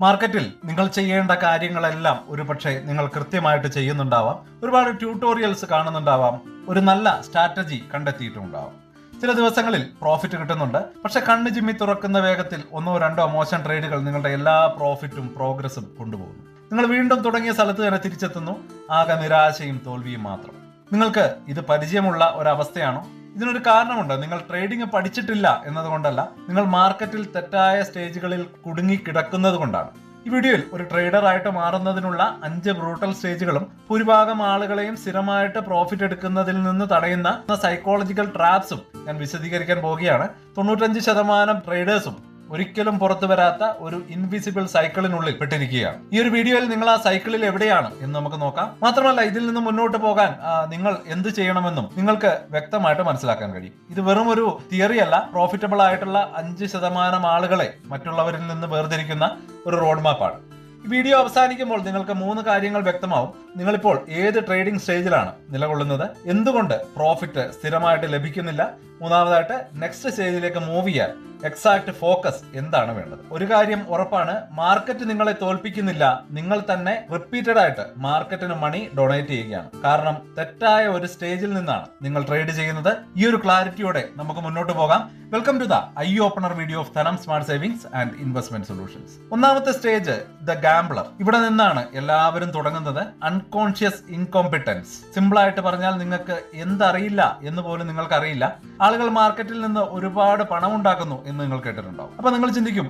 മാർക്കറ്റിൽ നിങ്ങൾ ചെയ്യേണ്ട കാര്യങ്ങളെല്ലാം ഒരുപക്ഷെ നിങ്ങൾ കൃത്യമായിട്ട് ചെയ്യുന്നുണ്ടാവാം, ഒരുപാട് ട്യൂട്ടോറിയൽസ് കാണുന്നുണ്ടാവാം, ഒരു നല്ല സ്ട്രാറ്റജി കണ്ടെത്തിയിട്ടുണ്ടാവാം. ചില ദിവസങ്ങളിൽ പ്രോഫിറ്റ് കിട്ടുന്നുണ്ട്, പക്ഷെ കണ്ണ് ചിമ്മി തുറക്കുന്ന വേഗത്തിൽ ഒന്നോ രണ്ടോ മോശം ട്രേഡുകൾ നിങ്ങളുടെ എല്ലാ പ്രോഫിറ്റും പ്രോഗ്രസും കൊണ്ടുപോകുന്നു. നിങ്ങൾ വീണ്ടും തുടങ്ങിയ സ്ഥലത്ത് തന്നെ തിരിച്ചെത്തുന്നു, ആകെ നിരാശയും തോൽവിയും മാത്രം. നിങ്ങൾക്ക് ഇത് പരിചയമുള്ള ഒരവസ്ഥയാണോ? ഇതിനൊരു കാരണമുണ്ട്. നിങ്ങൾ ട്രേഡിംഗ് പഠിച്ചിട്ടില്ല എന്നതുകൊണ്ടല്ല, നിങ്ങൾ മാർക്കറ്റിൽ തെറ്റായ സ്റ്റേജുകളിൽ കുടുങ്ങി കിടക്കുന്നത് കൊണ്ടാണ്. ഈ വീഡിയോയിൽ ഒരു ട്രേഡർ ആയിട്ട് മാറുന്നതിനുള്ള 5 ബ്രൂട്ടൽ സ്റ്റേജുകളും ഭൂരിഭാഗം ആളുകളെയും സ്ഥിരമായിട്ട് പ്രോഫിറ്റ് എടുക്കുന്നതിൽ നിന്ന് തടയുന്ന സൈക്കോളജിക്കൽ ട്രാപ്സും ഞാൻ വിശദീകരിക്കാൻ പോവുകയാണ്. 95% ട്രേഡേഴ്സും ഒരിക്കലും പുറത്തു വരാത്ത ഒരു ഇൻവിസിബിൾ സൈക്കിളിനുള്ളിൽ പെട്ടിരിക്കുകയാണ്. ഈ ഒരു വീഡിയോയിൽ നിങ്ങൾ ആ സൈക്കിളിൽ എവിടെയാണ് എന്ന് നമുക്ക് നോക്കാം. മാത്രമല്ല, ഇതിൽ നിന്ന് മുന്നോട്ട് പോകാൻ നിങ്ങൾ എന്ത് ചെയ്യണമെന്നും നിങ്ങൾക്ക് വ്യക്തമായിട്ട് മനസ്സിലാക്കാൻ കഴിയും. ഇത് വെറും ഒരു തിയറി അല്ല, പ്രോഫിറ്റബിൾ ആയിട്ടുള്ള 5% ആളുകളെ മറ്റുള്ളവരിൽ നിന്ന് വേർതിരിക്കുന്ന ഒരു റോഡ് മാപ്പാണ്. ഈ വീഡിയോ അവസാനിക്കുമ്പോൾ നിങ്ങൾക്ക് 3 കാര്യങ്ങൾ വ്യക്തമാവും. നിങ്ങളിപ്പോൾ ഏത് ട്രേഡിംഗ് സ്റ്റേജിലാണ് നിലകൊള്ളുന്നത്, എന്തുകൊണ്ട് പ്രോഫിറ്റ് സ്ഥിരമായിട്ട് ലഭിക്കുന്നില്ല, മൂന്നാമതായിട്ട് നെക്സ്റ്റ് സ്റ്റേജിലേക്ക് മൂവ് ചെയ്യാൻ എക്സാക്ട് ഫോക്കസ് എന്താണ് വേണ്ടത്. ഒരു കാര്യം ഉറപ്പാണ്, മാർക്കറ്റ് നിങ്ങളെ തോൽപ്പിക്കുന്നില്ല, നിങ്ങൾ തന്നെ റിപ്പീറ്റഡ് ആയിട്ട് മാർക്കറ്റിന് മണി ഡൊണേറ്റ് ചെയ്യുകയാണ്. കാരണം തെറ്റായ ഒരു സ്റ്റേജിൽ നിന്നാണ് നിങ്ങൾ ട്രേഡ് ചെയ്യുന്നത്. ഈ ഒരു ക്ലാരിറ്റിയോടെ നമുക്ക് മുന്നോട്ട് പോകാം. Welcome to the eye opener video of Dhanam smart savings and investment solutions. ഒന്നാമത്തെ സ്റ്റേജ് ദ ഗാംബ്ലർ. ഇവിടെ നിന്നാണ് എല്ലാവരും തുടങ്ങുന്നത്. Unconscious incompetence. സിമ്പിൾ ആയിട്ട് പറഞ്ഞാൽ, നിങ്ങൾക്ക് എന്തറിയില്ല എന്ന് പോലും നിങ്ങൾക്ക് അറിയില്ല. ആളുകൾ മാർക്കറ്റിൽ നിന്ന് ഒരുപാട് പണം ഉണ്ടാക്കുന്നു എന്ന് നിങ്ങൾ കേട്ടിട്ടുണ്ടാവും. അപ്പൊ നിങ്ങൾ ചിന്തിക്കും,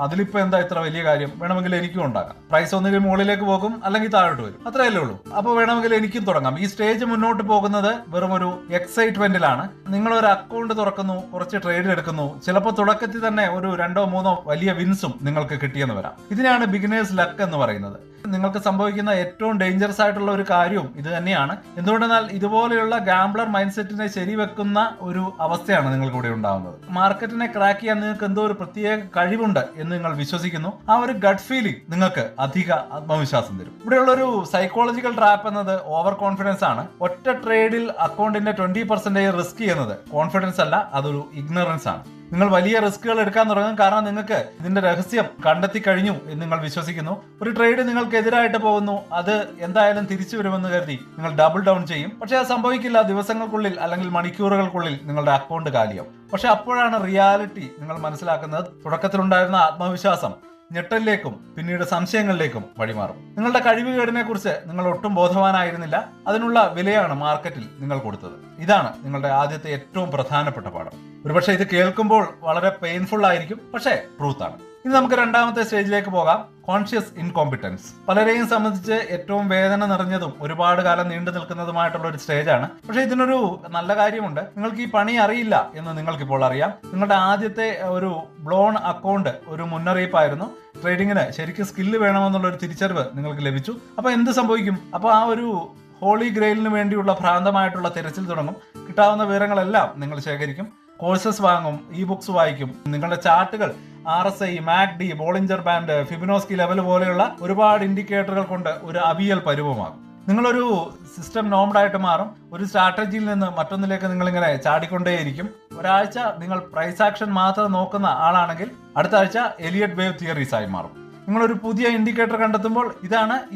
അതിലിപ്പോ എന്താ ഇത്ര വലിയ കാര്യം, വേണമെങ്കിൽ എനിക്കും ഉണ്ടാക്കാം. പ്രൈസ് ഒന്നിൽ മുകളിലേക്ക് പോകും, അല്ലെങ്കിൽ താഴോട്ട് വരും, അത്രയല്ലേ ഉള്ളൂ. അപ്പൊ വേണമെങ്കിൽ എനിക്കും തുടങ്ങാം. ഈ സ്റ്റേജ് മുന്നോട്ട് പോകുന്നത് വെറും ഒരു എക്സൈറ്റ്മെന്റിലാണ്. നിങ്ങൾ ഒരു അക്കൗണ്ട് തുറക്കുന്നു, കുറച്ച് ട്രേഡ് എടുക്കുന്നു, ചിലപ്പോൾ തുടക്കത്തിൽ തന്നെ ഒരു 2-3 വലിയ വിൻസും നിങ്ങൾക്ക് കിട്ടിയെന്ന് വരാം. ഇതിനാണ് ബിഗിനേഴ്സ് ലക്ക് എന്ന് പറയുന്നത്. നിങ്ങൾക്ക് സംഭവിക്കുന്ന ഏറ്റവും ഡേഞ്ചറസ് ആയിട്ടുള്ള ഒരു കാര്യവും ഇത് തന്നെയാണ്. എന്തുകൊണ്ടെന്നാൽ ഇതുപോലെയുള്ള ഗാംബ്ലർ മൈൻഡ് സെറ്റിനെ ശരിവെക്കുന്ന ഒരു അവസ്ഥയാണ് നിങ്ങൾക്ക് ഇവിടെ ഉണ്ടാകുന്നത്. മാർക്കറ്റിനെ ക്രാക്ക് ചെയ്യാൻ നിങ്ങൾക്ക് എന്തോ ഒരു പ്രത്യേക കഴിവുണ്ട് എന്ന് നിങ്ങൾ വിശ്വസിക്കുന്നു. ആ ഒരു ഗട്ട് ഫീലിംഗ് നിങ്ങൾക്ക് അധിക ആത്മവിശ്വാസം തരും. ഇവിടെയുള്ള ഒരു സൈക്കോളജിക്കൽ ട്രാപ്പ് എന്നത് ഓവർ കോൺഫിഡൻസ് ആണ്. ഒറ്റ ട്രേഡിൽ അക്കൗണ്ടിന്റെ 20% റിസ്ക് ചെയ്യുന്നത് കോൺഫിഡൻസ് അല്ല, അതൊരു ഇഗ്നറൻസ് ആണ്. നിങ്ങൾ വലിയ റിസ്കുകൾ എടുക്കാൻ തുടങ്ങും, കാരണം നിങ്ങൾക്ക് ഇതിന്റെ രഹസ്യം കണ്ടെത്തി കഴിഞ്ഞു എന്ന് നിങ്ങൾ വിശ്വസിക്കുന്നു. ഒരു ട്രേഡ് നിങ്ങൾക്ക് എതിരായിട്ട് പോകുന്നു, അത് എന്തായാലും തിരിച്ചു വരുമെന്ന് കരുതി നിങ്ങൾ ഡബിൾ ഡൗൺ ചെയ്യും. പക്ഷെ അത് സംഭവിക്കില്ല. ദിവസങ്ങൾക്കുള്ളിൽ അല്ലെങ്കിൽ മണിക്കൂറുകൾക്കുള്ളിൽ നിങ്ങളുടെ അക്കൗണ്ട് കാലിയാവും. പക്ഷെ അപ്പോഴാണ് റിയാലിറ്റി നിങ്ങൾ മനസ്സിലാക്കുന്നത്. തുടക്കത്തിലുണ്ടായിരുന്ന ആത്മവിശ്വാസം ഞെട്ടലിലേക്കും പിന്നീട് സംശയങ്ങളിലേക്കും വഴിമാറും. നിങ്ങളുടെ കഴിവുകേടിനെ കുറിച്ച് നിങ്ങൾ ഒട്ടും ബോധവാനായിരുന്നില്ല. അതിനുള്ള വിലയാണ് മാർക്കറ്റിൽ നിങ്ങൾ കൊടുത്തത്. ഇതാണ് നിങ്ങളുടെ ആദ്യത്തെ ഏറ്റവും പ്രധാനപ്പെട്ട പാഠം. ഒരുപക്ഷെ ഇത് കേൾക്കുമ്പോൾ വളരെ പെയിൻഫുൾ ആയിരിക്കും, പക്ഷേ ട്രൂത്താണ്. ഇനി നമുക്ക് രണ്ടാമത്തെ സ്റ്റേജിലേക്ക് പോകാം. Conscious incompetence. പലരെയും സംബന്ധിച്ച് ഏറ്റവും വേദന നിറഞ്ഞതും ഒരുപാട് കാലം നീണ്ടു നിൽക്കുന്നതുമായിട്ടുള്ള ഒരു സ്റ്റേജാണ്. പക്ഷെ ഇതിനൊരു നല്ല കാര്യമുണ്ട്. നിങ്ങൾക്ക് ഈ പണി അറിയില്ല എന്ന് നിങ്ങൾക്കിപ്പോൾ അറിയാം. നിങ്ങളുടെ ആദ്യത്തെ ഒരു ബ്ലോൺ അക്കൗണ്ട് ഒരു മുന്നറിയിപ്പായിരുന്നു. ട്രേഡിങ്ങിന് ശരിക്കും സ്കില്ല് വേണമെന്നുള്ള ഒരു തിരിച്ചറിവ് നിങ്ങൾക്ക് ലഭിച്ചു. അപ്പൊ എന്ത് സംഭവിക്കും? അപ്പൊ ആ ഒരു ഹോളി ഗ്രെയിലിന് വേണ്ടിയുള്ള ഭ്രാന്തമായിട്ടുള്ള തിരച്ചിൽ തുടങ്ങും. കിട്ടാവുന്ന വിവരങ്ങളെല്ലാം നിങ്ങൾ ശേഖരിക്കും. കോഴ്സസ് വാങ്ങും, ഇ ബുക്സ് വായിക്കും. നിങ്ങളുടെ ചാർട്ടുകൾ RSI, MACD, Bollinger band, Fibonacci level പോലെയുള്ള ഒരുപാട് ഇൻഡിക്കേറ്ററുകൾ കൊണ്ട് ഒരു അവിയൽ പരുവമാകും. നിങ്ങളൊരു സിസ്റ്റം നോംഡായിട്ട് മാറും. ഒരു സ്ട്രാറ്റജിയിൽ നിന്ന് മറ്റൊന്നിലേക്ക് നിങ്ങൾ ഇങ്ങനെ ചാടിക്കൊണ്ടേയിരിക്കും. ഒരാഴ്ച നിങ്ങൾ പ്രൈസ് ആക്ഷൻ മാത്രം നോക്കുന്ന ആളാണെങ്കിൽ അടുത്ത ആഴ്ച എലിയറ്റ് വേവ് തിയറീസ് ആയി മാറും. നിങ്ങളൊരു പുതിയ ഇൻഡിക്കേറ്റർ കണ്ടെത്തുമ്പോൾ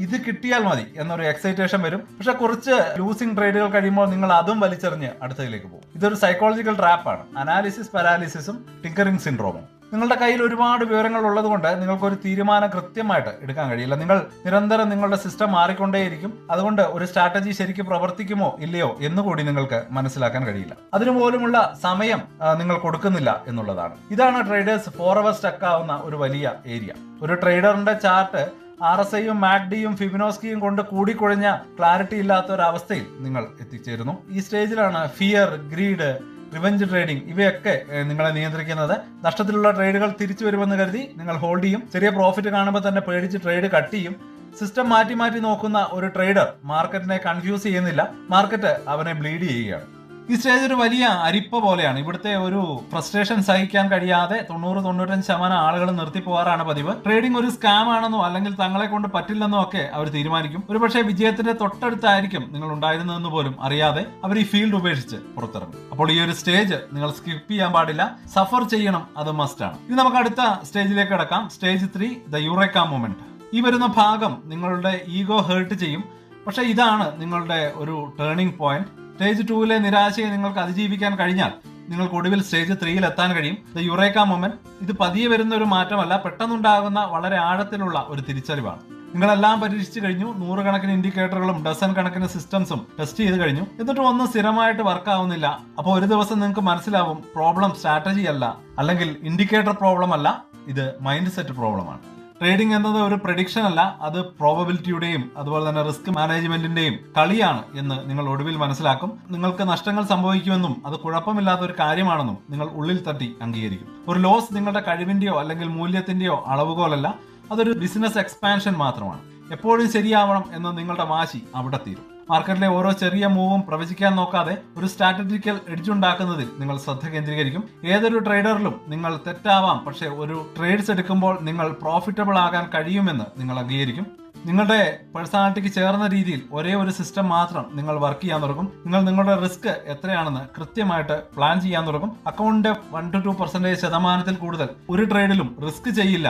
ഇത് കിട്ടിയാൽ മതി എന്നൊരു എക്സൈറ്റേഷൻ വരും. പക്ഷെ കുറച്ച് ലൂസിംഗ് ട്രേഡുകൾ കഴിയുമ്പോൾ നിങ്ങൾ അതും വലിച്ചെറിഞ്ഞ് അടുത്തതിലേക്ക് പോകും. ഇതൊരു സൈക്കോളജിക്കൽ ട്രാപ്പാണ്. അനാലിസിസ് പാരാലിസിസും ടിങ്കറിംഗ് സിൻഡ്രോമും. നിങ്ങളുടെ കയ്യിൽ ഒരുപാട് വിവരങ്ങൾ ഉള്ളത് കൊണ്ട് നിങ്ങൾക്കൊരു തീരുമാനം കൃത്യമായിട്ട് എടുക്കാൻ കഴിയില്ല. നിങ്ങൾ നിരന്തരം നിങ്ങളുടെ സിസ്റ്റം മാറിക്കൊണ്ടേയിരിക്കും. അതുകൊണ്ട് ഒരു സ്ട്രാറ്റജി ശരിക്കും പ്രവർത്തിക്കുമോ ഇല്ലയോ എന്നുകൂടി നിങ്ങൾക്ക് മനസ്സിലാക്കാൻ കഴിയില്ല. അതിനുപോലുമുള്ള സമയം നിങ്ങൾ കൊടുക്കുന്നില്ല എന്നുള്ളതാണ്. ഇതാണ് ട്രേഡേഴ്സ് 4 hours സ്റ്റക്ക് ആവുന്ന ഒരു വലിയ ഏരിയ. ഒരു ട്രേഡറിന്റെ ചാർട്ട് RSIയും MACDയും ഫിബൊനാച്ചിയും കൊണ്ട് കൂടിക്കുഴഞ്ഞ ക്ലാരിറ്റി ഇല്ലാത്ത ഒരു അവസ്ഥയിൽ നിങ്ങൾ എത്തിച്ചേരുന്നു. ഈ സ്റ്റേജിലാണ് ഫിയർ, ഗ്രീഡ്, റിവെഞ്ച് ട്രേഡിംഗ് ഇവയൊക്കെ നിങ്ങളെ നിയന്ത്രിക്കുന്നത്. നഷ്ടത്തിലുള്ള ട്രേഡുകൾ തിരിച്ചു വരുമെന്ന് കരുതി നിങ്ങൾ ഹോൾഡ് ചെയ്യും. ചെറിയ പ്രോഫിറ്റ് കാണുമ്പോൾ തന്നെ പേടിച്ച് ട്രേഡ് കട്ട് ചെയ്യും. സിസ്റ്റം മാറ്റി നോക്കുന്ന ഒരു ട്രേഡർ മാർക്കറ്റിനെ കൺഫ്യൂസ് ചെയ്യുന്നില്ല, മാർക്കറ്റ് അവനെ ബ്ലീഡ് ചെയ്യുകയാണ്. ഈ സ്റ്റേജ് ഒരു വലിയ അരിപ്പ പോലെയാണ്. ഇവിടുത്തെ ഒരു ഫ്രസ്ട്രേഷൻ സഹിക്കാൻ കഴിയാതെ 90-95% ആളുകൾ നിർത്തി പോകാറാണ് പതിവ്. ട്രേഡിംഗ് ഒരു സ്കാം ആണെന്നോ അല്ലെങ്കിൽ തങ്ങളെ കൊണ്ട് പറ്റില്ലെന്നോ ഒക്കെ അവർ തീരുമാനിക്കും. ഒരുപക്ഷെ വിജയത്തിന്റെ തൊട്ടടുത്തായിരിക്കും നിങ്ങൾ ഉണ്ടായിരുന്നതെന്ന് പോലും അറിയാതെ അവർ ഈ ഫീൽഡ് ഉപേക്ഷിച്ച് പുറത്തിറങ്ങും. അപ്പോൾ ഈ ഒരു സ്റ്റേജ് നിങ്ങൾ സ്കിപ്പ് ചെയ്യാൻ പാടില്ല, സഫർ ചെയ്യണം, അത് മസ്റ്റ് ആണ്. ഇനി നമുക്ക് അടുത്ത സ്റ്റേജിലേക്ക് കിടക്കാം. Stage 3, the Eureka moment. ഈ വരുന്ന ഭാഗം നിങ്ങളുടെ ഈഗോ ഹേർട്ട് ചെയ്യും. പക്ഷെ ഇതാണ് നിങ്ങളുടെ ഒരു ടേണിംഗ് പോയിന്റ്. സ്റ്റേജ് 2-ലെ നിരാശയെ നിങ്ങൾക്ക് അതിജീവിക്കാൻ കഴിഞ്ഞാൽ നിങ്ങൾക്ക് ഒടുവിൽ സ്റ്റേജ് 3-ൽ എത്താൻ കഴിയും. The Eureka moment. ഇത് പതിയെ വരുന്ന ഒരു മാറ്റമല്ല, പെട്ടെന്നുണ്ടാകുന്ന വളരെ ആഴത്തിലുള്ള ഒരു തിരിച്ചറിവാണ്. നിങ്ങളെല്ലാം പരീക്ഷിച്ചു കഴിഞ്ഞു. 100 കണക്കിന് ഇൻഡിക്കേറ്ററുകളും ഡസൻ കണക്കിന് സിസ്റ്റംസും ടെസ്റ്റ് ചെയ്ത് കഴിഞ്ഞു. എന്നിട്ടും ഒന്നും സ്ഥിരമായിട്ട് വർക്ക് ആവുന്നില്ല. അപ്പോൾ ഒരു ദിവസം നിങ്ങൾക്ക് മനസ്സിലാവും പ്രോബ്ലം സ്ട്രാറ്റജി അല്ല, അല്ലെങ്കിൽ ഇൻഡിക്കേറ്റർ പ്രോബ്ലം അല്ല, ഇത് മൈൻഡ് സെറ്റ് പ്രോബ്ലമാണ്. ട്രേഡിംഗ് എന്നത് ഒരു പ്രഡിക്ഷൻ അല്ല, അത് പ്രോബബിലിറ്റിയുടെയും അതുപോലെ തന്നെ റിസ്ക് മാനേജ്മെന്റിന്റെയും കളിയാണ് എന്ന് നിങ്ങൾ ഒടുവിൽ മനസ്സിലാക്കും. നിങ്ങൾക്ക് നഷ്ടങ്ങൾ സംഭവിക്കുമെന്നും അത് കുഴപ്പമില്ലാത്ത ഒരു കാര്യമാണെന്നും നിങ്ങൾ ഉള്ളിൽ തട്ടി അംഗീകരിക്കും. ഒരു ലോസ് നിങ്ങളുടെ കഴിവിന്റെയോ അല്ലെങ്കിൽ മൂല്യത്തിന്റെയോ അളവുകോലല്ല, അതൊരു ബിസിനസ് എക്സ്പാൻഷൻ മാത്രമാണ്. എപ്പോഴും ശരിയാവണം എന്ന നിങ്ങളുടെ വാശി അവിടെ തീരും. മാർക്കറ്റിലെ ഓരോ ചെറിയ മൂവും പ്രവചിക്കാൻ നോക്കാതെ ഒരു സ്ട്രാറ്റജിക്കൽ എഡ്ജ് ഉണ്ടാക്കുന്നതിൽ നിങ്ങൾ ശ്രദ്ധ കേന്ദ്രീകരിക്കും. ഏതൊരു ട്രേഡറിലും നിങ്ങൾ തെറ്റാവാം, പക്ഷെ ഒരു ട്രേഡ്സ് എടുക്കുമ്പോൾ നിങ്ങൾ പ്രോഫിറ്റബിൾ ആകാൻ കഴിയുമെന്ന് നിങ്ങൾ അംഗീകരിക്കും. നിങ്ങളുടെ പേഴ്സണാലിറ്റിക്ക് ചേർന്ന രീതിയിൽ ഒരേ ഒരു സിസ്റ്റം മാത്രം നിങ്ങൾ വർക്ക് ചെയ്യാൻ തുടങ്ങും. നിങ്ങൾ നിങ്ങളുടെ റിസ്ക് എത്രയാണെന്ന് കൃത്യമായിട്ട് പ്ലാൻ ചെയ്യാൻ തുടങ്ങും. അക്കൗണ്ടിന്റെ 1-2% കൂടുതൽ ഒരു ട്രേഡിലും റിസ്ക് ചെയ്യില്ല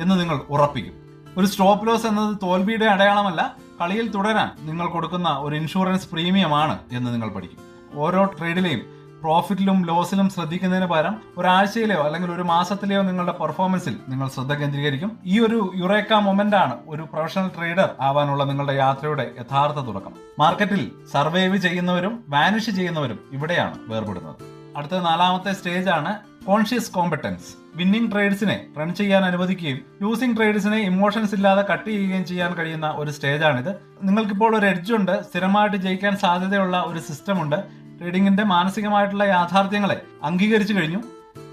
എന്ന് നിങ്ങൾ ഉറപ്പിക്കും. ഒരു സ്റ്റോപ്പ് ലോസ് എന്നത് തോൽവിയുടെ അടയാളമല്ല, കളിയിൽ തുടരാൻ നിങ്ങൾ കൊടുക്കുന്ന ഒരു ഇൻഷുറൻസ് പ്രീമിയമാണ് എന്ന് നിങ്ങൾ പഠിക്കും. ഓരോ ട്രേഡിലെയും പ്രോഫിറ്റിലും ലോസിലും ശ്രദ്ധിക്കുന്നതിന് പകരം ഒരാഴ്ചയിലെയോ അല്ലെങ്കിൽ ഒരു മാസത്തിലെയോ നിങ്ങളുടെ പെർഫോമൻസിൽ നിങ്ങൾ ശ്രദ്ധ കേന്ദ്രീകരിക്കും. ഈ ഒരു യുറേക്ക മൊമെന്റ് ആണ് ഒരു പ്രൊഫഷണൽ ട്രേഡർ ആവാനുള്ള നിങ്ങളുടെ യാത്രയുടെ യഥാർത്ഥ തുടക്കം. മാർക്കറ്റിൽ സർവൈവ് ചെയ്യുന്നവരും വാനിഷ് ചെയ്യുന്നവരും ഇവിടെയാണ് വേർപെടുന്നത്. അടുത്ത 4-ാമത്തെ സ്റ്റേജ് ആണ് കോൺഷ്യസ് കോമ്പറ്റൻസ്. വിന്നിംഗ് ട്രേഡ്സിനെ റൺ ചെയ്യാൻ അനുവദിക്കുകയും ലൂസിംഗ് ട്രേഡ്സിനെ ഇമോഷൻസ് ഇല്ലാതെ കട്ട് ചെയ്യുകയും ചെയ്യാൻ കഴിയുന്ന ഒരു സ്റ്റേജാണിത്. നിങ്ങൾക്കിപ്പോൾ ഒരു എഡ്ജ് ഉണ്ട്, സ്ഥിരമായിട്ട് ജയിക്കാൻ സാധ്യതയുള്ള ഒരു സിസ്റ്റം ഉണ്ട്. ട്രേഡിംഗിന്റെ മാനസികമായിട്ടുള്ള യാഥാർത്ഥ്യങ്ങളെ അംഗീകരിച്ചു കഴിഞ്ഞു.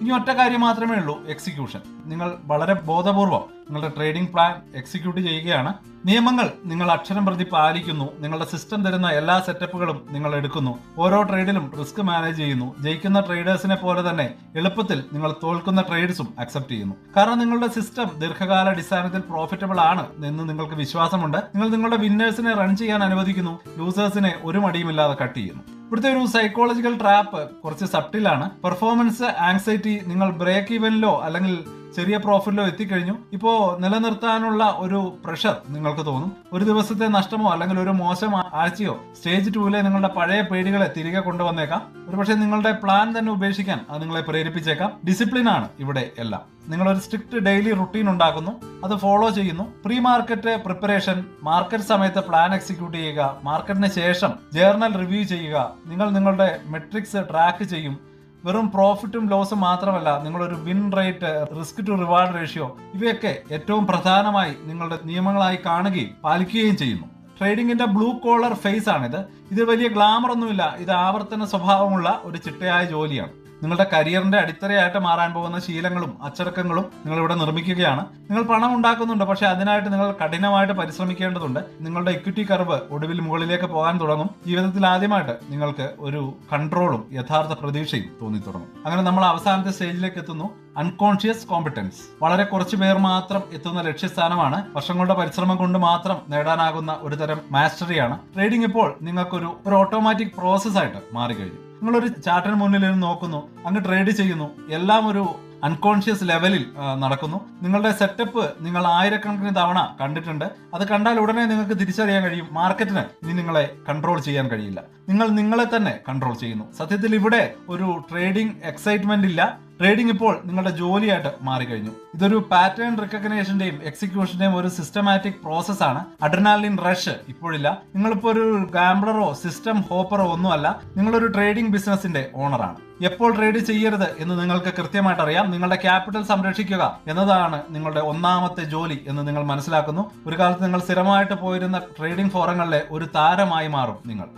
ഇനി ഒറ്റ കാര്യം മാത്രമേ ഉള്ളൂ, എക്സിക്യൂഷൻ. നിങ്ങൾ വളരെ ബോധപൂർവം നിങ്ങളുടെ ട്രേഡിംഗ് പ്ലാൻ എക്സിക്യൂട്ട് ചെയ്യുകയാണ്. നിയമങ്ങൾ നിങ്ങൾ അക്ഷരം പ്രതി പാലിക്കുന്നു. നിങ്ങളുടെ സിസ്റ്റം തരുന്ന എല്ലാ സെറ്റപ്പുകളും നിങ്ങൾ എടുക്കുന്നു. ഓരോ ട്രേഡിലും റിസ്ക് മാനേജ് ചെയ്യുന്നു. ജയിക്കുന്ന ട്രേഡേഴ്സിനെ പോലെ തന്നെ എളുപ്പത്തിൽ നിങ്ങൾ തോൽക്കുന്ന ട്രേഡ്സും അക്സെപ്റ്റ് ചെയ്യുന്നു. കാരണം നിങ്ങളുടെ സിസ്റ്റം ദീർഘകാല അടിസ്ഥാനത്തിൽ പ്രോഫിറ്റബിൾ ആണ് എന്ന് നിങ്ങൾക്ക് വിശ്വാസമുണ്ട്. നിങ്ങൾ നിങ്ങളുടെ വിന്നേഴ്സിനെ റൺ ചെയ്യാൻ അനുവദിക്കുന്നു. ലൂസേഴ്സിനെ ഒരു മടിയുമില്ലാതെ കട്ട് ചെയ്യുന്നു. ഇവിടുത്തെ ഒരു സൈക്കോളജിക്കൽ ട്രാപ്പ് കുറച്ച് സട്ടിലാണ്. Performance anxiety. നിങ്ങൾ ബ്രേക്ക് ഈവനിലോ അല്ലെങ്കിൽ ചെറിയ പ്രോഫിറ്റിലോ എത്തിക്കഴിഞ്ഞു. ഇപ്പോ നിലനിർത്താനുള്ള ഒരു പ്രഷർ നിങ്ങൾക്ക് തോന്നും. ഒരു ദിവസത്തെ നഷ്ടമോ അല്ലെങ്കിൽ ഒരു മോശം ആഴ്ചയോ സ്റ്റേജ് 2-ലെ നിങ്ങളുടെ പഴയ പേടികളെ തിരികെ കൊണ്ടുവന്നേക്കാം. ഒരുപക്ഷെ നിങ്ങളുടെ പ്ലാൻ തന്നെ ഉപേക്ഷിക്കാൻ അത് നിങ്ങളെ പ്രേരിപ്പിച്ചേക്കാം. ഡിസിപ്ലിൻ ആണ് ഇവിടെ എല്ലാം. നിങ്ങളൊരു സ്ട്രിക്റ്റ് ഡെയിലി റുട്ടീൻ ഉണ്ടാക്കുന്നു, അത് ഫോളോ ചെയ്യുന്നു. പ്രീ മാർക്കറ്റ് പ്രിപ്പറേഷൻ, മാർക്കറ്റ് സമയത്ത് പ്ലാൻ എക്സിക്യൂട്ട് ചെയ്യുക, മാർക്കറ്റിന് ശേഷം ജേർണൽ റിവ്യൂ ചെയ്യുക. നിങ്ങൾ നിങ്ങളുടെ മെട്രിക്സ് ട്രാക്ക് ചെയ്യും. വെറും പ്രോഫിറ്റും ലോസും മാത്രമല്ല, നിങ്ങളൊരു win rate, risk to reward ratio, ഇവയൊക്കെ ഏറ്റവും പ്രധാനമായി നിങ്ങളുടെ നിയമങ്ങളായി കാണുകയും പാലിക്കുകയും ചെയ്യുന്നു. ട്രേഡിംഗിന്റെ ബ്ലൂ കോളർ ഫേസ് ആണിത്. ഇത് വലിയ ഗ്ലാമർ ഒന്നുമില്ല. ഇത് ആവർത്തന സ്വഭാവമുള്ള ഒരു ചിട്ടയായ ജോലിയാണ്. നിങ്ങളുടെ കരിയറിന്റെ അടിത്തറയായിട്ട് മാറാൻ പോകുന്ന ശീലങ്ങളും അച്ചടക്കങ്ങളും നിങ്ങൾ ഇവിടെ നിർമ്മിക്കുകയാണ്. നിങ്ങൾ പണം ഉണ്ടാക്കുന്നുണ്ട്, പക്ഷെ അതിനായിട്ട് നിങ്ങൾ കഠിനമായിട്ട് പരിശ്രമിക്കേണ്ടതുണ്ട്. നിങ്ങളുടെ ഇക്വിറ്റി കർവ് ഒടുവിൽ മുകളിലേക്ക് പോകാൻ തുടങ്ങും. ജീവിതത്തിൽ ആദ്യമായിട്ട് നിങ്ങൾക്ക് ഒരു കൺട്രോളും യഥാർത്ഥ പ്രതീക്ഷയും തോന്നി തുടങ്ങും. അങ്ങനെ നമ്മൾ അവസാനത്തെ സ്റ്റേജിലേക്ക് എത്തുന്നു, അൺകോൺഷ്യസ് കോമ്പറ്റൻസ്. വളരെ കുറച്ചു പേർ മാത്രം എത്തുന്ന ലക്ഷ്യസ്ഥാനമാണ്. വർഷങ്ങളുടെ പരിശ്രമം കൊണ്ട് മാത്രം നേടാനാകുന്ന ഒരു തരം മാസ്റ്ററിയാണ്. ട്രേഡിംഗ് ഇപ്പോൾ നിങ്ങൾക്കൊരു ഓട്ടോമാറ്റിക് പ്രോസസ് ആയിട്ട് മാറിക്കഴിഞ്ഞു. നിങ്ങളൊരു ചാർട്ടിന് മുന്നിൽ ഇരുന്ന് നോക്കുന്നു, അങ്ങ് ട്രേഡ് ചെയ്യുന്നു. എല്ലാം ഒരു അൺകോൺഷ്യസ് ലെവലിൽ നടക്കുന്നു. നിങ്ങളുടെ സെറ്റപ്പ് നിങ്ങൾ ആയിരക്കണക്കിന് തവണ കണ്ടിട്ടുണ്ട്. അത് കണ്ടാൽ ഉടനെ നിങ്ങൾക്ക് തിരിച്ചറിയാൻ കഴിയും മാർക്കറ്റിന് ഇനി നിങ്ങളെ കൺട്രോൾ ചെയ്യാൻ കഴിയില്ല. നിങ്ങൾ നിങ്ങളെ തന്നെ കൺട്രോൾ ചെയ്യുന്നു. സത്യത്തിൽ ഇവിടെ ഒരു ട്രേഡിംഗ് എക്സൈറ്റ്മെന്റ് ഇല്ല. ട്രേഡിംഗ് ഇപ്പോൾ നിങ്ങളുടെ ജോലിയായിട്ട് മാറിക്കഴിഞ്ഞു. ഇതൊരു പാറ്റേൺ റിക്കഗ്നേഷന്റെയും എക്സിക്യൂഷന്റെയും ഒരു സിസ്റ്റമാറ്റിക് പ്രോസസ് ആണ്. അഡ്രിനാലിൻ റഷ് ഇപ്പോഴില്ല. നിങ്ങളിപ്പോ ഒരു ഗാംബ്ലറോ സിസ്റ്റം ഹോപ്പറോ ഒന്നുമല്ല. നിങ്ങളൊരു ട്രേഡിംഗ് ബിസിനസിന്റെ ഓണറാണ്. എപ്പോൾ ട്രേഡ് ചെയ്യരുത് എന്ന് നിങ്ങൾക്ക് കൃത്യമായിട്ട് അറിയാം. നിങ്ങളുടെ ക്യാപിറ്റൽ സംരക്ഷിക്കുക എന്നതാണ് നിങ്ങളുടെ ഒന്നാമത്തെ ജോലി എന്ന് നിങ്ങൾ മനസ്സിലാക്കുന്നു. ഒരു കാലത്ത് നിങ്ങൾ സ്ഥിരമായിട്ട് പോയിരുന്ന ട്രേഡിംഗ് ഫോറങ്ങളിലെ ഒരു താരമായി മാറും നിങ്ങൾ.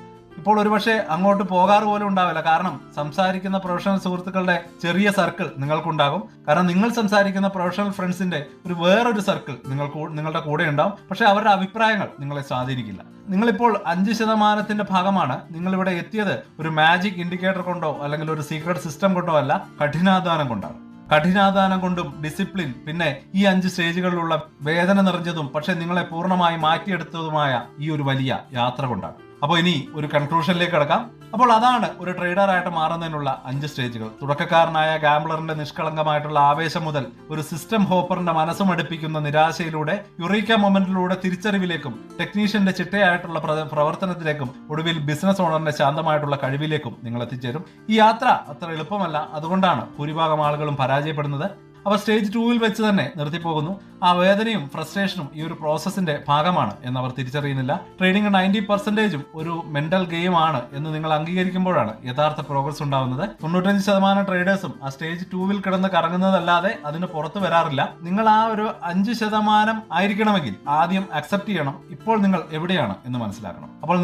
ഇപ്പോൾ ഒരുപക്ഷെ അങ്ങോട്ട് പോകാറ് പോലും ഉണ്ടാവില്ല. കാരണം സംസാരിക്കുന്ന പ്രൊഫഷണൽ സുഹൃത്തുക്കളുടെ ചെറിയ സർക്കിൾ നിങ്ങൾക്കുണ്ടാകും. കാരണം നിങ്ങൾ സംസാരിക്കുന്ന പ്രൊഫഷണൽ ഫ്രണ്ട്സിന്റെ വേറൊരു സർക്കിൾ നിങ്ങളുടെ കൂടെ ഉണ്ടാവും. പക്ഷെ അവരുടെ അഭിപ്രായങ്ങൾ നിങ്ങളെ സ്വാധീനിക്കില്ല. നിങ്ങളിപ്പോൾ 5% ഭാഗമാണ്. നിങ്ങൾ ഇവിടെ എത്തിയത് ഒരു മാജിക് ഇൻഡിക്കേറ്റർ കൊണ്ടോ അല്ലെങ്കിൽ ഒരു സീക്രട്ട് സിസ്റ്റം കൊണ്ടോ അല്ല, കഠിനാധ്വാനം കൊണ്ടാണ്. കഠിനാധ്വാനം കൊണ്ടും ഡിസിപ്ലിൻ, പിന്നെ ഈ 5 സ്റ്റേജുകളിലുള്ള വേദന നിറഞ്ഞതും പക്ഷെ നിങ്ങളെ പൂർണ്ണമായി മാറ്റിയെടുത്തതുമായ ഈ ഒരു വലിയ യാത്ര കൊണ്ടാണ്. അപ്പോൾ ഇനി ഒരു കൺക്ലൂഷനിലേക്ക് കിടക്കാം. അപ്പോൾ അതാണ് ഒരു ട്രേഡറായിട്ട് മാറുന്നതിനുള്ള 5 സ്റ്റേജുകൾ. തുടക്കക്കാരനായ ഗാംബ്ലറിന്റെ നിഷ്കളങ്കമായിട്ടുള്ള ആവേശം മുതൽ ഒരു സിസ്റ്റം ഹോപ്പറിന്റെ മനസ്സും അടുപ്പിക്കുന്ന നിരാശയിലൂടെ, യുറീക്ക മൊമെന്റിലൂടെ തിരിച്ചറിവിലേക്കും, ടെക്നീഷ്യന്റെ ചിട്ടയായിട്ടുള്ള പ്രവർത്തനത്തിലേക്കും, ഒടുവിൽ ബിസിനസ് ഓണറിന്റെ ശാന്തമായിട്ടുള്ള കഴിവിലേക്കും നിങ്ങൾ എത്തിച്ചേരും. ഈ യാത്ര അത്ര എളുപ്പമല്ല. അതുകൊണ്ടാണ് ഭൂരിഭാഗം ആളുകളും പരാജയപ്പെടുന്നത്. അവ സ്റ്റേജ് 2 വെച്ച് തന്നെ നിർത്തിപ്പോകുന്നു. ആ വേദനയും ഫ്രസ്ട്രേഷനും ഈ ഒരു പ്രോസസ്സിന്റെ ഭാഗമാണ് എന്നവർ തിരിച്ചറിയുന്നില്ല. ട്രേഡിംഗ് 90% ഒരു മെന്റൽ ഗെയിം ആണ് എന്ന് നിങ്ങൾ അംഗീകരിക്കുമ്പോഴാണ് യഥാർത്ഥ പ്രോഗ്രസ് ഉണ്ടാവുന്നത്. 95% ട്രേഡേഴ്സും ആ സ്റ്റേജ് 2 കിടന്ന് കറങ്ങുന്നതല്ലാതെ അതിന് പുറത്തു വരാറില്ല. നിങ്ങൾ ആ ഒരു 5% ആയിരിക്കണമെങ്കിൽ ആദ്യം അക്സെപ്റ്റ് ചെയ്യണം ഇപ്പോൾ നിങ്ങൾ എവിടെയാണ് എന്ന് മനസ്സിലാക്കണം. അപ്പോൾ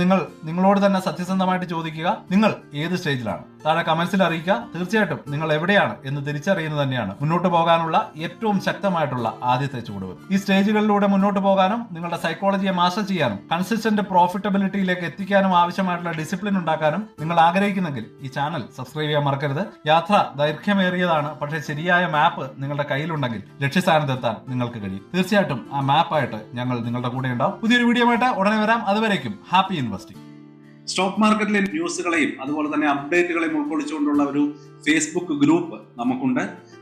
നിങ്ങളോട് തന്നെ സത്യസന്ധമായിട്ട് ചോദിക്കുക, നിങ്ങൾ ഏത് സ്റ്റേജിലാണ്? താഴെ കമന്റ്സിൽ അറിയിക്കുക. തീർച്ചയായിട്ടും നിങ്ങൾ എവിടെയാണ് എന്ന് തിരിച്ചറിയുന്നത് തന്നെയാണ് മുന്നോട്ട് പോകാനുള്ള ഏറ്റവും ശക്തമായിട്ടുള്ള ആദ്യത്തെ ചുവടുവെപ്പ്. ഈ സ്റ്റേജുകളിലൂടെ മുന്നോട്ട് പോകാനും നിങ്ങളുടെ സൈക്കോളജിയെ മാസ്റ്റർ ചെയ്യാനും കൺസിസ്റ്റന്റ് പ്രോഫിറ്റബിലിറ്റിയിലേക്ക് എത്തിക്കാനും ആവശ്യമായിട്ടുള്ള ഡിസിപ്ലിൻ ഉണ്ടാക്കാനും നിങ്ങൾ ആഗ്രഹിക്കുന്നെങ്കിൽ ഈ ചാനൽ സബ്സ്ക്രൈബ് ചെയ്യാൻ മറക്കരുത്. യാത്ര ദൈർഘ്യമേറിയതാണ്, പക്ഷേ ശരിയായ മാപ്പ് നിങ്ങളുടെ കയ്യിലുണ്ടെങ്കിൽ ലക്ഷ്യസ്ഥാനത്തെത്താൻ നിങ്ങൾക്ക് കഴിയും. തീർച്ചയായിട്ടും ആ മാപ്പായിട്ട് ഞങ്ങൾ നിങ്ങളുടെ കൂടെ ഉണ്ടാവും. പുതിയൊരു വീഡിയോ ആയിട്ട് ഉടനെ വരാം. അതുവരേക്കും ഹാപ്പി ഇൻവെസ്റ്റിംഗ്. സ്റ്റോക്ക് മാർക്കറ്റിലെ ന്യൂസുകളെയും അതുപോലെ തന്നെ അപ്ഡേറ്റുകളെയും ഉൾക്കൊള്ളിച്ചുകൊണ്ടുള്ള ഒരു ഫേസ്ബുക്ക് ഗ്രൂപ്പ് നമുക്കുണ്ട്.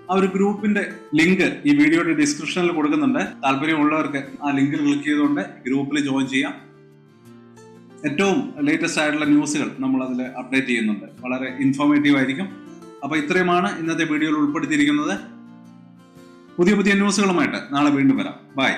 ആ ഒരു ഗ്രൂപ്പിന്റെ ലിങ്ക് ഈ വീഡിയോയുടെ ഡിസ്ക്രിപ്ഷനിൽ കൊടുക്കുന്നുണ്ട്. താല്പര്യമുള്ളവർക്ക് ആ ലിങ്കിൽ ക്ലിക്ക് ചെയ്തുകൊണ്ട് ഗ്രൂപ്പിൽ ജോയിൻ ചെയ്യാം. ഏറ്റവും ലേറ്റസ്റ്റ് ആയിട്ടുള്ള ന്യൂസുകൾ നമ്മൾ അതിൽ അപ്ഡേറ്റ് ചെയ്യുന്നുണ്ട്. വളരെ ഇൻഫോർമേറ്റീവ് ആയിരിക്കും. അപ്പോൾ ഇത്രയുമാണ് ഇന്നത്തെ വീഡിയോയിൽ ഉൾപ്പെടുത്തിയിരിക്കുന്നത്. പുതിയ ന്യൂസുകളുമായിട്ട് നാളെ വീണ്ടും വരാം. ബൈ.